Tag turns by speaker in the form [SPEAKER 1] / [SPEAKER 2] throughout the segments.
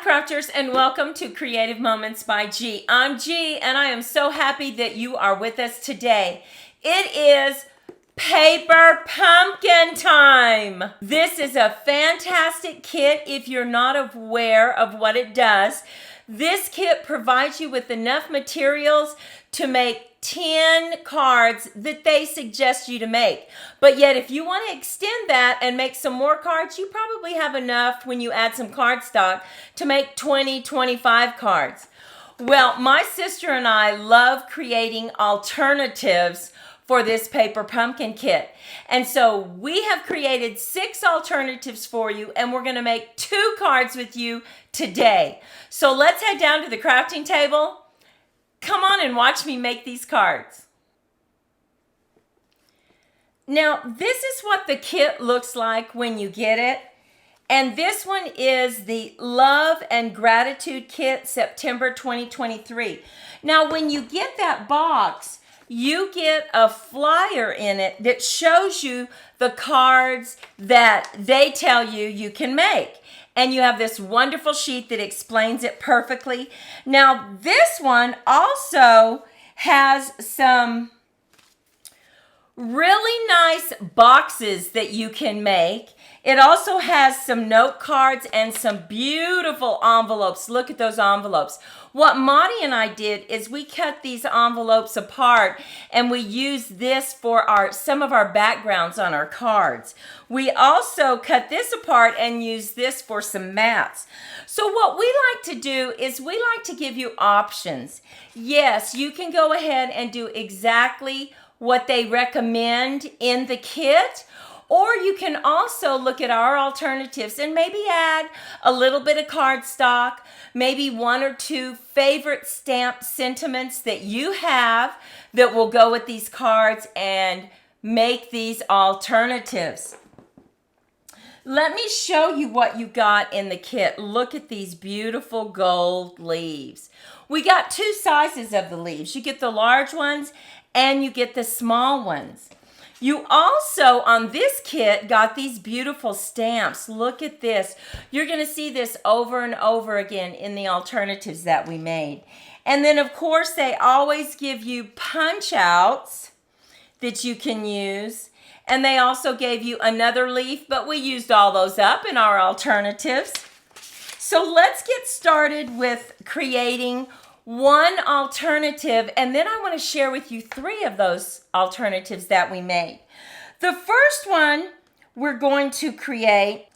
[SPEAKER 1] crafters, and welcome to Creative Moments by G. I'm G, and I am so happy that you are with us today. It is paper pumpkin time. This is a fantastic kit if you're not aware of what it does. This kit provides you with enough materials to make 10 cards that they suggest you to make. But yet, if you want to extend that and make some more cards, you probably have enough when you add some cardstock to make 20, 25 cards. Well, my sister and I love creating alternatives for this paper pumpkin kit. And so we have created 6 alternatives for you, and we're going to make 2 cards with you today. So let's head down to the crafting table. Come on and watch me make these cards. Now, this is what the kit looks like when you get it. And this one is the Love and Gratitude Kit, September 2023. Now, when you get that box, you get a flyer in it that shows you the cards that they tell you you can make. And you have this wonderful sheet that explains it perfectly. Now, this one also has some really nice boxes that you can make. It also has some note cards and some beautiful envelopes. Look at those envelopes. What Monty and I did is we cut these envelopes apart and we used this for some of our backgrounds on our cards. We also cut this apart and used this for some mats. So what we like to do is we like to give you options. Yes, you can go ahead and do exactly what they recommend in the kit, or you can also look at our alternatives and maybe add a little bit of cardstock, maybe 1 or 2 favorite stamp sentiments that you have that will go with these cards and make these alternatives. Let me show you what you got in the kit. Look at these beautiful gold leaves. We got 2 sizes of the leaves. You get the large ones and you get the small ones. You also, on this kit, got these beautiful stamps. Look at this. You're going to see this over and over again in the alternatives that we made. And then, of course, they always give you punch-outs that you can use. And they also gave you another leaf, but we used all those up in our alternatives. So let's get started with creating one alternative, and then I want to share with you 3 of those alternatives that we made. The first one we're going to create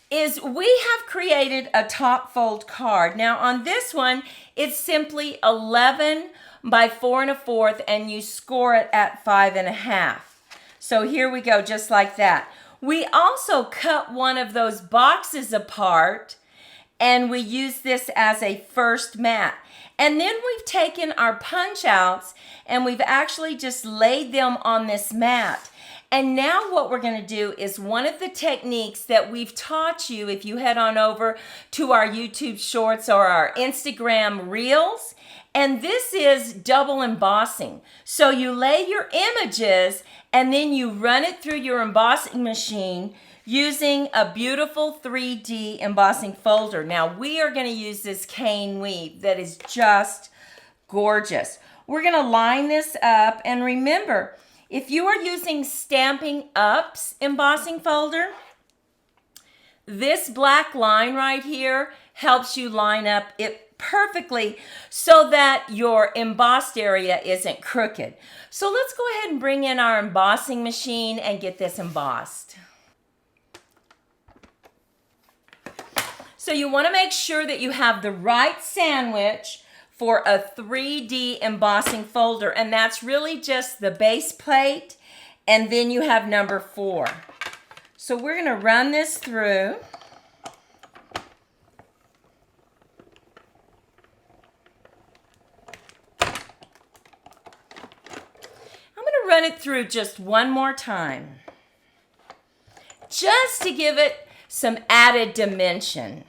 [SPEAKER 1] is we have created a top fold card. Now on this one, it's simply 11 by 4 1/4, and you score it at 5 1/2. So here we go, just like that. We also cut one of those boxes apart, and we use this as a first mat. And then we've taken our punch outs and we've actually just laid them on this mat. And now what we're going to do is one of the techniques that we've taught you if you head on over to our YouTube shorts or our Instagram reels. And this is double embossing. So you lay your images and then you run it through your embossing machine using a beautiful 3D embossing folder. Now we are going to use this cane weave that is just gorgeous. We're going to line this up, and remember, if you are using Stampin' Up's embossing folder, this black line right here helps you line up it perfectly so that your embossed area isn't crooked. So let's go ahead and bring in our embossing machine and get this embossed. So you want to make sure that you have the right sandwich for a 3D embossing folder, and that's really just the base plate, and then you have number 4. So we're going to run this through. I'm going to run it through just one more time, just to give it some added dimension.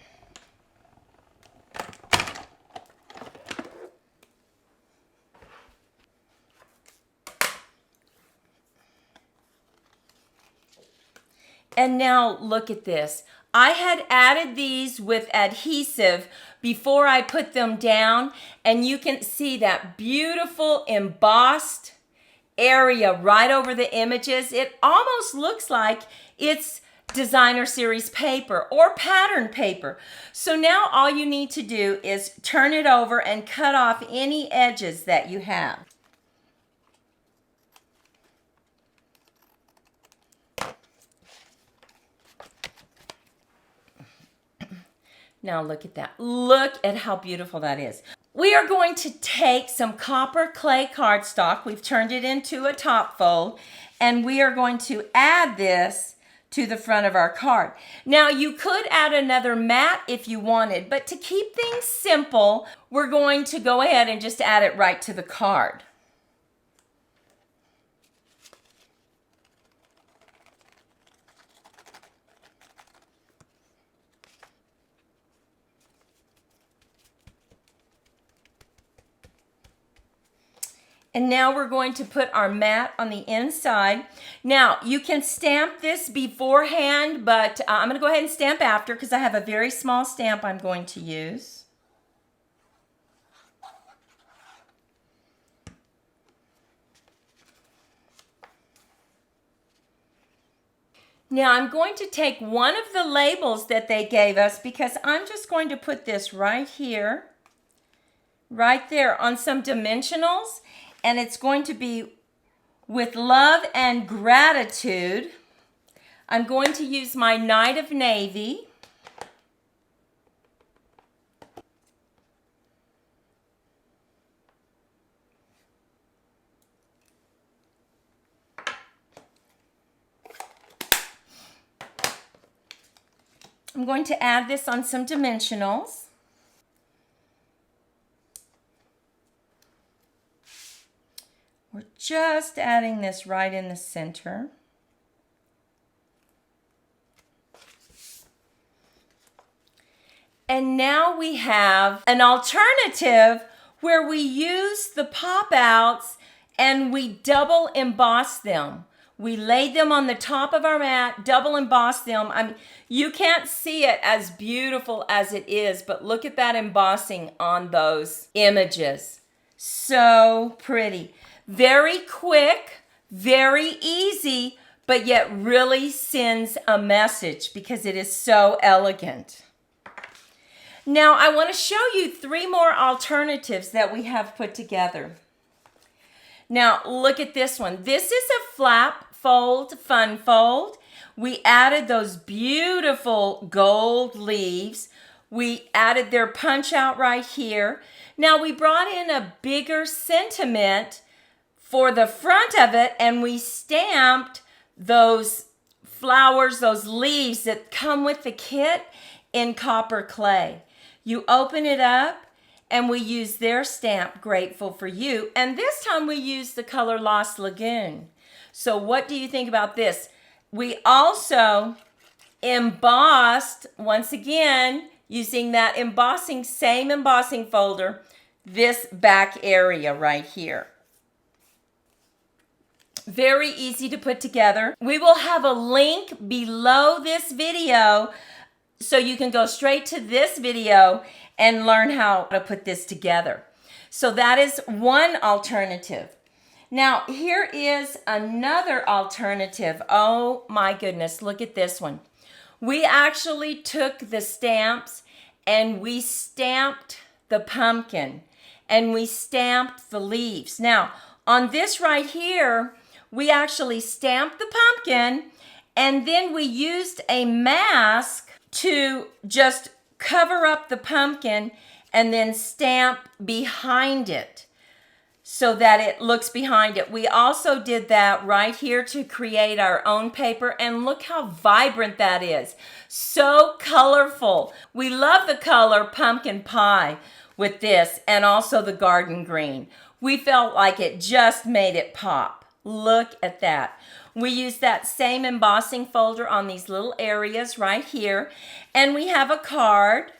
[SPEAKER 1] And now look at this. I had added these with adhesive before I put them down, and you can see that beautiful embossed area right over the images. It almost looks like it's designer series paper or pattern paper. So now all you need to do is turn it over and cut off any edges that you have. Now look at that. Look at how beautiful that is. We are going to take some copper clay cardstock. We've turned it into a top fold, and we are going to add this to the front of our card. Now you could add another mat if you wanted, but to keep things simple, we're going to go ahead and just add it right to the card. And now we're going to put our mat on the inside. Now, you can stamp this beforehand, but I'm going to go ahead and stamp after because I have a very small stamp I'm going to use. Now, I'm going to take one of the labels that they gave us because I'm just going to put this right here, right there on some dimensionals. And it's going to be with love and gratitude. I'm going to use my Night of Navy. I'm going to add this on some dimensionals. We're just adding this right in the center. And now we have an alternative where we use the pop-outs and we double emboss them. We laid them on the top of our mat, double embossed them. I mean, you can't see it as beautiful as it is, but look at that embossing on those images. So pretty. Very quick, very easy, but yet really sends a message because it is so elegant. Now, I want to show you 3 more alternatives that we have put together. Now, look at this one. This is a flap fold, fun fold. We added those beautiful gold leaves. We added their punch out right here. Now, we brought in a bigger sentiment for the front of it, and we stamped those flowers, those leaves that come with the kit in copper clay. You open it up, and we use their stamp, Grateful for You, and this time we used the color Lost Lagoon. So what do you think about this? We also embossed, once again, using that embossing, same embossing folder, this back area right here. Very easy to put together. We will have a link below this video so you can go straight to this video and learn how to put this together. So that is one alternative. Now, here is another alternative. Oh my goodness, look at this one. We actually took the stamps and we stamped the pumpkin and we stamped the leaves. Now, on this right here, we actually stamped the pumpkin and then we used a mask to just cover up the pumpkin and then stamp behind it so that it looks behind it. We also did that right here to create our own paper, and look how vibrant that is. So colorful. We love the color pumpkin pie with this and also the garden green. We felt like it just made it pop. Look at that. We use that same embossing folder on these little areas right here, and we have a card.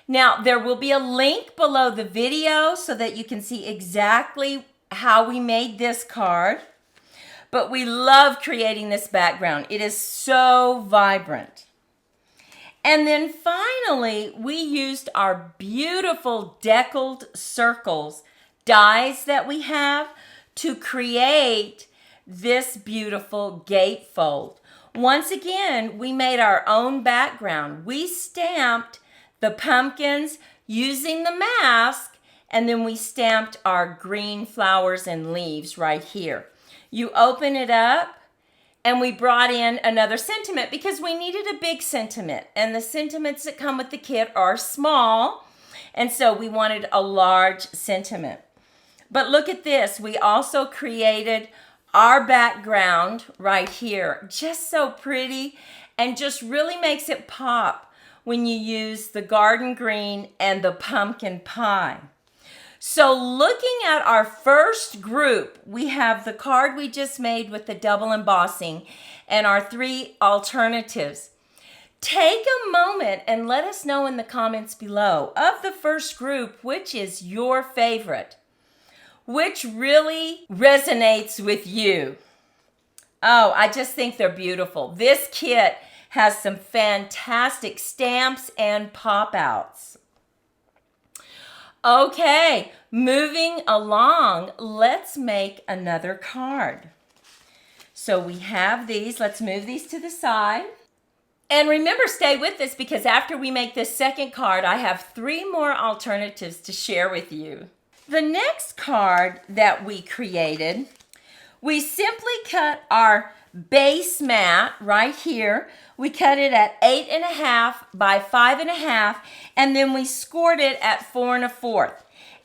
[SPEAKER 1] Now, there will be a link below the video so that you can see exactly how we made this card, but we love creating this background. It is so vibrant. And then finally, we used our beautiful deckled circles dies that we have to create this beautiful gatefold. Once again, we made our own background. We stamped the pumpkins using the mask, and then we stamped our green flowers and leaves right here. You open it up, and we brought in another sentiment because we needed a big sentiment. And the sentiments that come with the kit are small. And so we wanted a large sentiment. But look at this. We also created our background right here. Just so pretty and just really makes it pop when you use the garden green and the pumpkin pie. So looking at our first group, we have the card we just made with the double embossing and our 3 alternatives. Take a moment and let us know in the comments below of the first group, which is your favorite? Which really resonates with you? Oh, I just think they're beautiful. This kit has some fantastic stamps and pop-outs. Okay, moving along, let's make another card. So we have these. Let's move these to the side. And remember, stay with us because after we make this second card, I have 3 more alternatives to share with you. The next card that we created, we simply cut our base mat right here. We cut it at 8.5 by 5.5, and then we scored it at 4 1/4.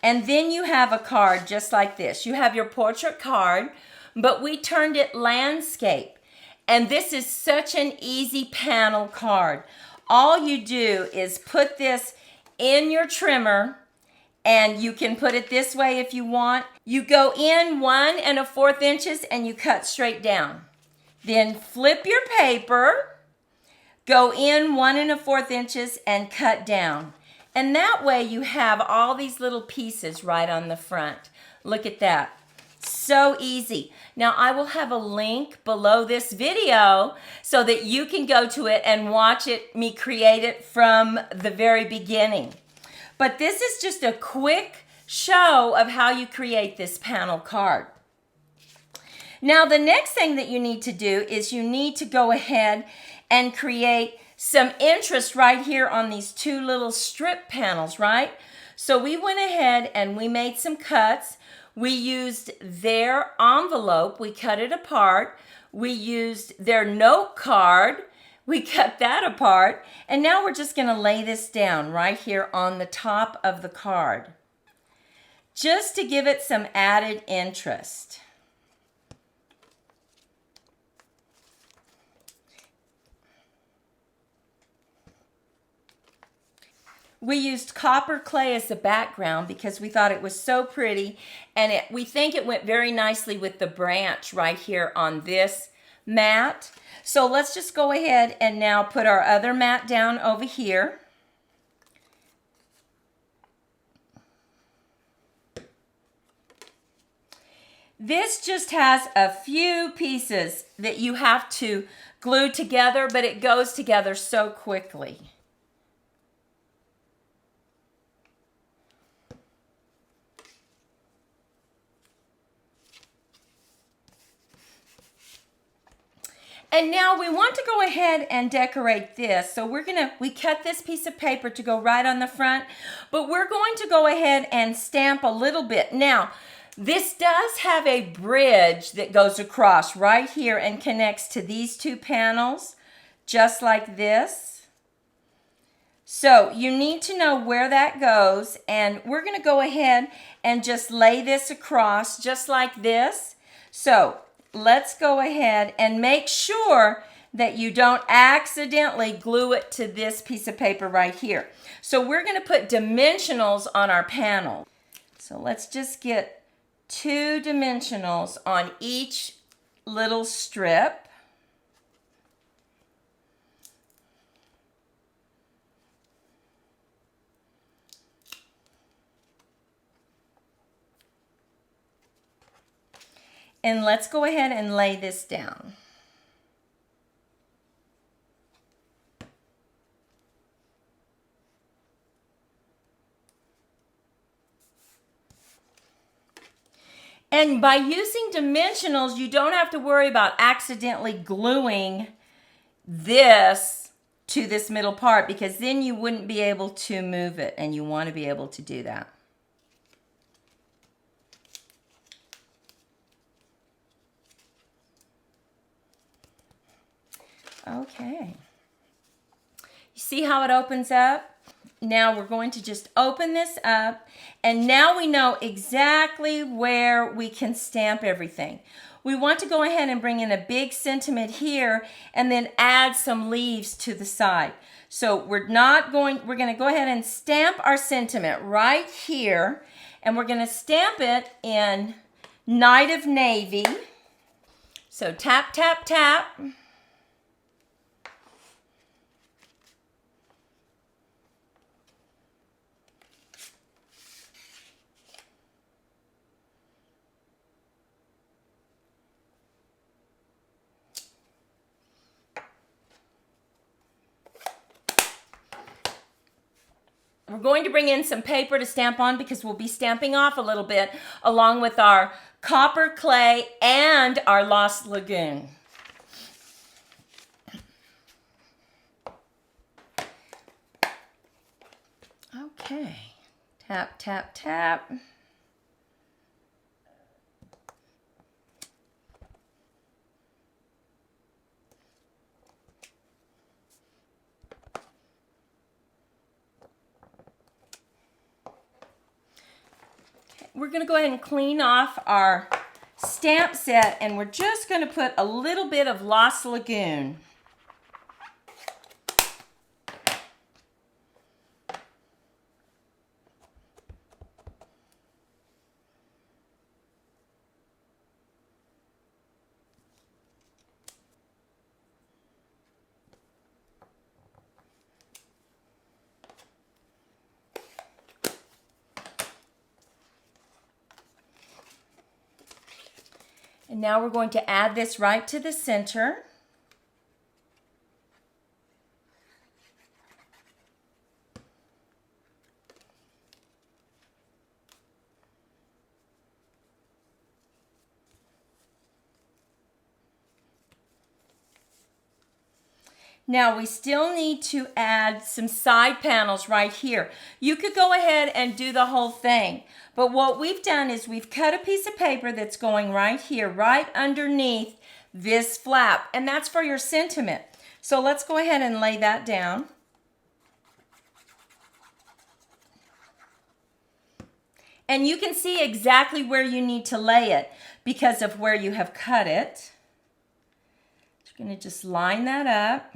[SPEAKER 1] And then you have a card just like this. You have your portrait card, but we turned it landscape. And this is such an easy panel card. All you do is put this in your trimmer, and you can put it this way if you want. You go in 1 1/4 inches and you cut straight down. Then flip your paper, go in 1 1/4 inches and cut down. And that way you have all these little pieces right on the front. Look at that. So easy. Now I will have a link below this video so that you can go to it and watch me create it from the very beginning. But this is just a quick show of how you create this panel card. Now the next thing that you need to do is you need to go ahead and create some interest right here on these 2 little strip panels, right? So we went ahead and we made some cuts. We used their envelope, we cut it apart. We used their note card, we cut that apart. And now we're just gonna lay this down right here on the top of the card, just to give it some added interest. We used copper clay as the background because we thought it was so pretty, and we think it went very nicely with the branch right here on this mat. So let's just go ahead and now put our other mat down over here. This just has a few pieces that you have to glue together, but it goes together so quickly. And now we want to go ahead and decorate this. So we cut this piece of paper to go right on the front, but we're going to go ahead and stamp a little bit. Now, this does have a bridge that goes across right here and connects to these 2 panels, just like this. So you need to know where that goes, and we're going to go ahead and just lay this across just like this. So let's go ahead and make sure that you don't accidentally glue it to this piece of paper right here. So we're going to put dimensionals on our panel. So let's just get 2 dimensionals on each little strip. And let's go ahead and lay this down. And by using dimensionals, you don't have to worry about accidentally gluing this to this middle part, because then you wouldn't be able to move it, and you want to be able to do that. Okay. You see how it opens up? Now we're going to just open this up, and now we know exactly where we can stamp everything. We want to go ahead and bring in a big sentiment here and then add some leaves to the side. So we're going to go ahead and stamp our sentiment right here, and we're going to stamp it in Night of Navy. So tap, tap, tap. We're going to bring in some paper to stamp on, because we'll be stamping off a little bit along with our copper clay and our Lost Lagoon. Okay, tap, tap, tap. We're going to go ahead and clean off our stamp set, and we're just going to put a little bit of Lost Lagoon. And now we're going to add this right to the center. Now we still need to add some side panels right here. You could go ahead and do the whole thing, but what we've done is we've cut a piece of paper that's going right here, right underneath this flap, and that's for your sentiment. So let's go ahead and lay that down. And you can see exactly where you need to lay it because of where you have cut it. You're going to just line that up.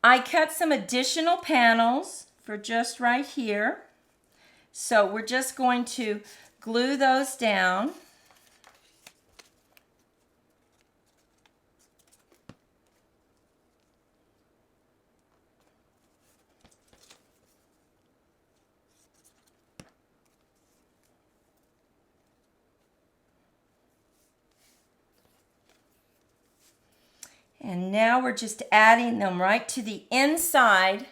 [SPEAKER 1] I cut some additional panels for just right here. So we're just going to glue those down. And now we're just adding them right to the inside.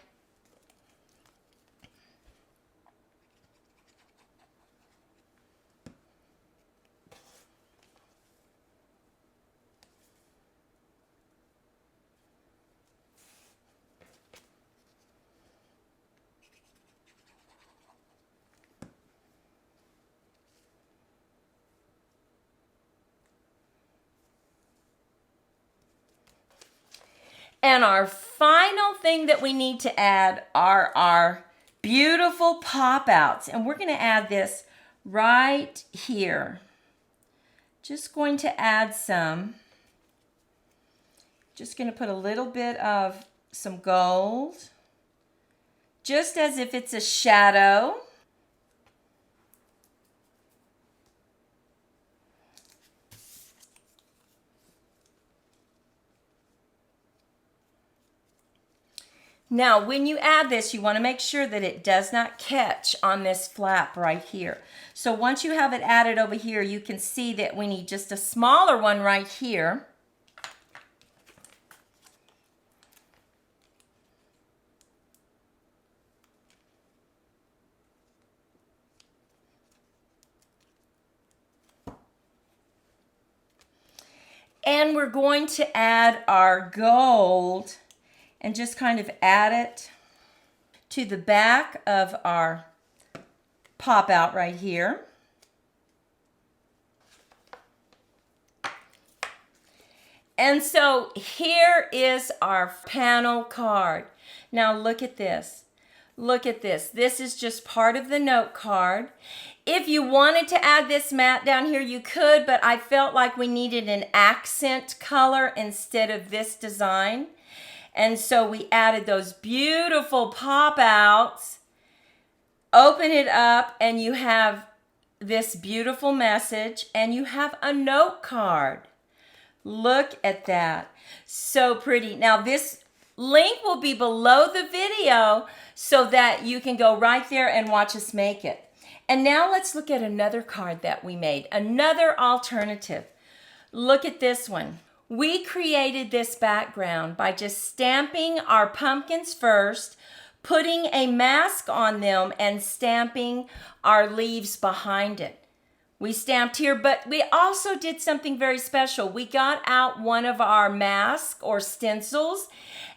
[SPEAKER 1] And our final thing that we need to add are our beautiful pop-outs. And we're going to add this right here. Just going to add some. Just going to put a little bit of some gold. Just as if it's a shadow. Now, when you add this, you want to make sure that it does not catch on this flap right here. So once you have it added over here, you can see that we need just a smaller one right here. And we're going to add our gold and just kind of add it to the back of our pop out right here. And so here is our panel card. Now look at this. Look at this. This is just part of the note card. If you wanted to add this mat down here, you could, but I felt like we needed an accent color instead of this design. And so we added those beautiful pop-outs. Open it up and you have this beautiful message and you have a note card. Look at that. So pretty. Now this link will be below the video so that you can go right there and watch us make it. And now let's look at another card that we made, another alternative. Look at this one. We created this background by just stamping our pumpkins first, putting a mask on them, and stamping our leaves behind it. We stamped here, but we also did something very special. We got out one of our masks or stencils,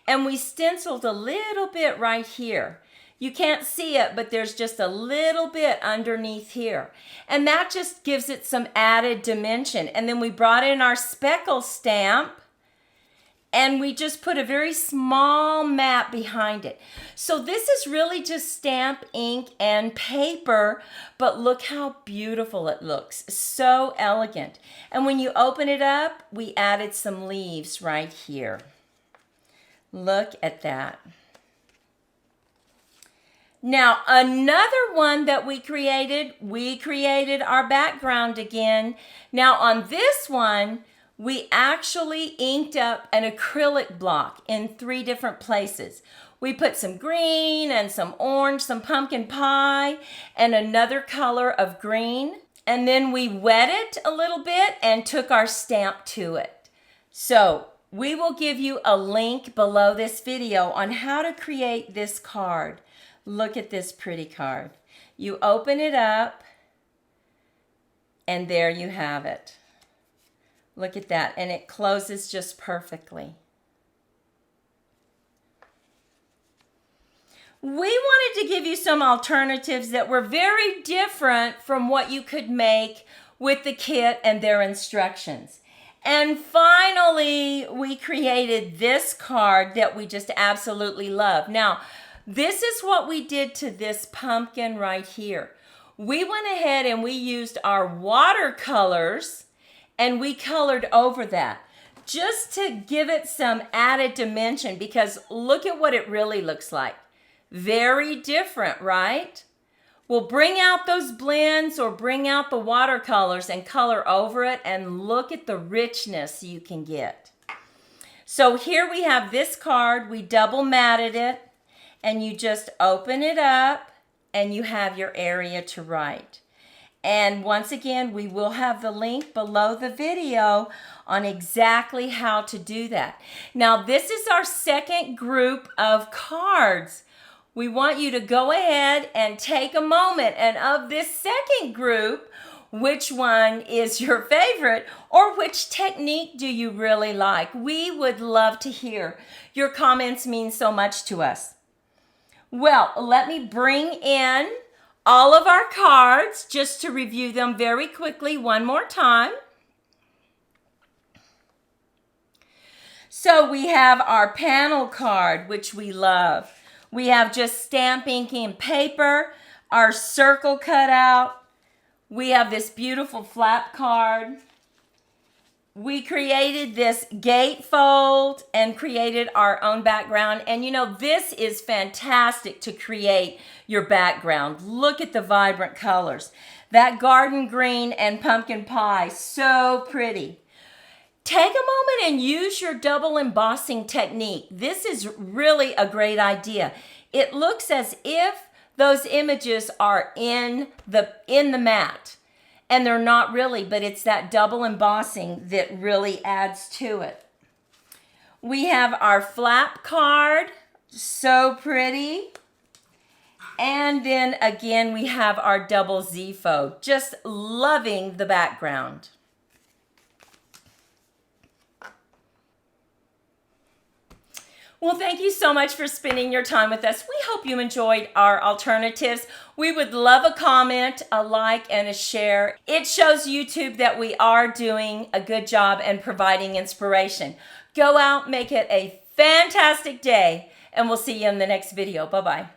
[SPEAKER 1] and we stenciled a little bit right here. You can't see it, but there's just a little bit underneath here. And that just gives it some added dimension. And then we brought in our speckle stamp, and we just put a very small map behind it. So this is really just stamp, ink, and paper, but look how beautiful it looks. So elegant. And when you open it up, we added some leaves right here. Look at that. Now, another one that we created our background again. Now, on this one, we actually inked up an acrylic block in 3 different places. We put some green and some orange, some pumpkin pie, and another color of green. And then we wet it a little bit and took our stamp to it. So, we will give you a link below this video on how to create this card. Look at this pretty card. You open it up, and there you have it. Look at that, and it closes just perfectly. We wanted to give you some alternatives that were very different from what you could make with the kit and their instructions. And finally, we created this card that we just absolutely love. Now, this is what we did to this pumpkin right here. We went ahead and we used our watercolors and we colored over that just to give it some added dimension, because look at what it really looks like. Very different, right? We'll bring out those blends or bring out the watercolors and color over it, and look at the richness you can get. So here we have this card. We double matted it. And you just open it up and you have your area to write. And once again, we will have the link below the video on exactly how to do that. Now, this is our second group of cards. We want you to go ahead and take a moment, and of this second group, which one is your favorite, or which technique do you really like? We would love to hear. Your comments mean so much to us. Well, let me bring in all of our cards just to review them very quickly one more time. So we have our panel card, which we love. We have just stamp ink and paper, our circle cut out. We have this beautiful flap card. We created this gatefold and created our own background. And you know, this is fantastic to create your background. Look at the vibrant colors. That garden green and pumpkin pie, so pretty. Take a moment and use your double embossing technique. This is really a great idea. It looks as if those images are in the mat. And they're not really, but it's that double embossing that really adds to it. We have our flap card, so pretty. And then again, we have our double Z-fold, just loving the background. Well, thank you so much for spending your time with us. We hope you enjoyed our alternatives. We would love a comment, a like, and a share. It shows YouTube that we are doing a good job and providing inspiration. Go out, make it a fantastic day, and we'll see you in the next video. Bye-bye.